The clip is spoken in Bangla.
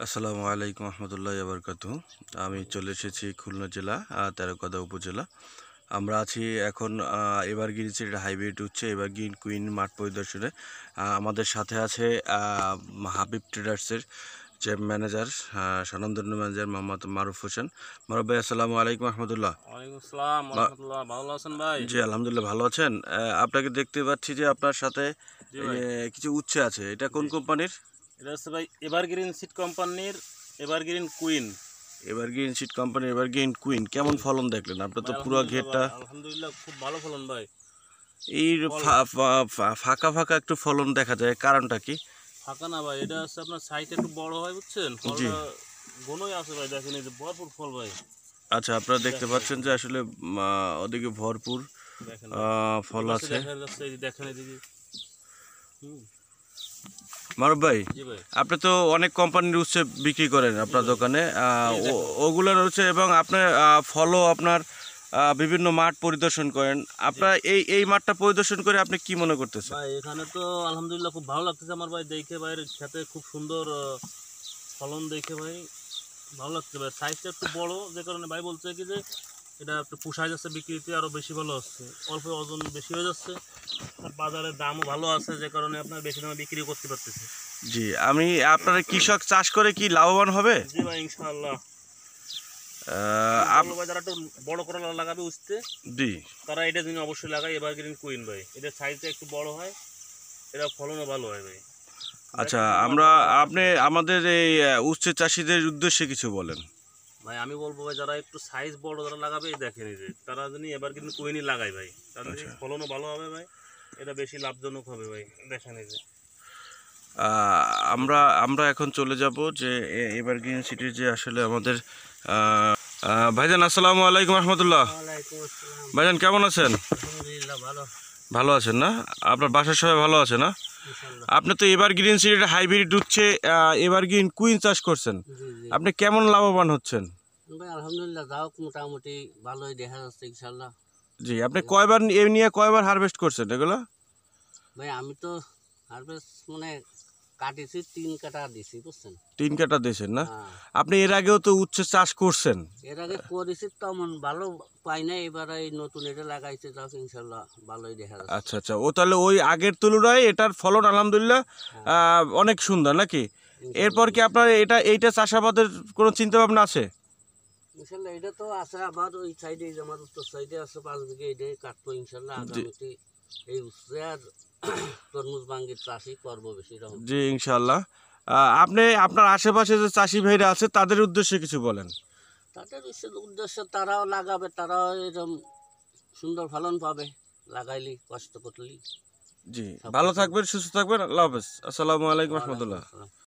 আসসালামু আলাইকুম রহমতুল্লাহি ওয়া বারাকাতুহু। আমি চলে এসেছি খুলনা জেলা তেরকাদা উপজেলা। আমরা আছি এখন এভারগ্রিন সিটির হাইব্রিড উচ্ছে এভারগ্রিন কুইন মাঠ পরিদর্শনে। আমাদের সাথে আছে হাবিব ট্রেডার্সের যে ম্যানেজার, স্বনামধন্য ম্যানেজার মোহাম্মদ মারুফ হোসেন। মারুফ ভাই, আসসালামু আলাইকুম রহমতুল্লাহ। ওয়ালাইকুম আসসালাম ওয়া রাহমাতুল্লাহ। ভালো আছেন ভাই? জি আলহামদুলিল্লাহ, ভালো আছেন? আপনাকে দেখতে পাচ্ছি যে আপনার সাথে জি ভাই। কিছু উচ্ছে আছে, এটা কোন জি, কোম্পানির? এটা হচ্ছে ভাই এভারগ্রিন সিড কোম্পানির এভারগ্রিন কুইন। এভারগ্রিন সিড কোম্পানির এভারগ্রিন কুইন। কেমন জি ফলন দেখলেন? আপনার তো ভাই, পুরো আলহামদুলিল্লাহ ঘেরটা ভাই, আলহামদুলিল্লাহ খুব ভালো ফলন ভাই। এই ফল ফাঁকা ফাঁকা একটু ফলন দেখা যায়, কারণটা কি? ফাঁকা না ভাই, এটা হচ্ছে আপনার সাইজ একটু বড় হয়, বুঝছেন? জি, ফলটা ঘনই আছে ভাই, দেখেন এই যে ভরপুর ফল ভাই। আচ্ছা, আপনারা দেখতে দেখেন এই পাচ্ছেন যে, যে আসলে ওদিকে ভরপুর দেখেন ভাই, এই ফল পাশে আছে। দেখা যাচ্ছে, এই যে দেখেন এদিকে। হুম, মারুফ ভাই, জি ভাই। আপনি তো অনেক কোম্পানির উচ্ছে বিক্রি করেন জি আপনার ভাই। দোকানে, এই দেখেন। ওগুলোর হচ্ছে, এবং আপনি ফলও আপনার বিভিন্ন মাঠ পরিদর্শন করেন। জি আপনার এই মাঠটা পরিদর্শন করে আপনি কি মনে করতেছেন? ভাই, এখানে তো আলহামদুলিল্লাহ খুব ভালো লাগতেছে আমার ভাই, দেখে ভাই সাথে খুব সুন্দর ফলন দেখে ভাই ভালো লাগছে ভাই। সাইজটা একটু বড়, যে কারণে ভাই বলছে কি যে এটা একটু পোষায় যাচ্ছে, বিক্রিতে আরো বেশি ভালো হচ্ছে, অল্প ওজন বেশি হয়ে যাচ্ছে, আর বাজারে দামও ভালো আছে, যে কারণে আপনার বেশি দামে বিক্রি করতে পারতেছে। জি, আপনার কৃষক চাষ করে কি লাভবান হবে? জি ভাই, ইনশাআল্লাহ। আমি আহ, আপ- বলবো ভাই, যারা একটু বড় করে লাগাবে উঠতে, জি, তারা এটা দিন অবশ্যই লাগায় এভারগ্রিন কুইন ভাই। এটা সাইজটা একটু বড় হয়, এটা ফলনও ভালো হয় ভাই। আচ্ছা, দেখেন তো আমরা মাশাআল্লাহ আপনি লাগতেছে। আমাদের এই উচ্চ চাষীদের উদ্দেশ্যে কিছু বলেন। ভাই আমি বলবো ভাই, যারা একটু সাইজ বড় যারা লাগাবে, এই দেখেন এই যে, তারা যদি এভারগ্রিন কুইনই লাগায় ভাই, তাহলে আচ্ছা, ফলনও ভালো হবে ভাই, এটা বেশি লাভজনক হবে ভাই। দেখেন এই যে, আহ, আমরা দেখেন। আমরা এখন চলে যাব যে এভারগ্রিন সিটির যে আসলে আমাদের ভাইজান, আসসালামু আলাইকুম রহমতুল্লাহ। ওয়ালাইকুম আসসালাম। ভাইজান, কেমন আছেন? আলহামদুলিল্লাহ ভালো। ভালো আছেন না? আপনার বাসার সবাই ভালো আছে না? ইনশাআল্লাহ। আপনি তো এভারগ্রিন সিটির হাইব্রিড উচ্ছে এভারগ্রিন কুইন চাষ করছেন, জি জি আপনি কেমন লাভবান হচ্ছেন? ভাই, আলহামদুলিল্লাহ যাও মোটামুটি ভালোই দেখা যাচ্ছে ইনশাআল্লাহ। জি, আপনি কয়বার এ নিয়ে কয়বার হারভেস্ট করছেন এগুলো? ভাই আমি তো হারভেস্ট মানে কাটিছি, 3 কাটা দিছি, বুঝছেন? 3 কাঠা দিয়েছেন না? হ্যাঁ, আপনি এর আগেও তো উচ্ছে চাষ করছেন। এর আগে করেছি, তেমন ভালো পাই না, এবার এই নতুন এটা লাগাইছে, যাক ইনশাআল্লাহ ভালোই দেখা যাচ্ছে। আচ্ছা আচ্ছা, ও তাহলে ওই আগের তুলনায় এটার ফলন আলহামদুলিল্লাহ হ্যাঁ, অনেক সুন্দর নাকি? এরপর ইনশাআল্লাহ কি আপনার এইটা চাষাবাদের কোনো চিন্তা ভাবনা আছে? ইনশাআল্লাহ। এটা তো আছে, আবার ওই সাইডে আমার উত্তর সাইডে আছে 5 বিঘা, এটাই কাটবো ইনশাআল্লাহ জি আগামীতে। এই উচ্ছে আর তরমুজ বাঙ্গির চাষই করবো বেশি রকম। জি, ইনশাল্লাহ। আপনি আপনার আশেপাশে যে চাষি ভাইরা আছে তাদের উদ্দেশ্যে কিছু বলেন। তাদের উদ্দেশ্য, তারাও লাগাবে, তারাও এরকম সুন্দর ফলন পাবে, লাগাইলি কষ্ট করলি জি, সব ভালো কিছু। থাকবেন, সুস্থ থাকবেন, আল্লাহ হাফেজ, আসসালামু আলাইকুম ওয়ালাইকুম রহমতুল্লাহ। আসসালাম।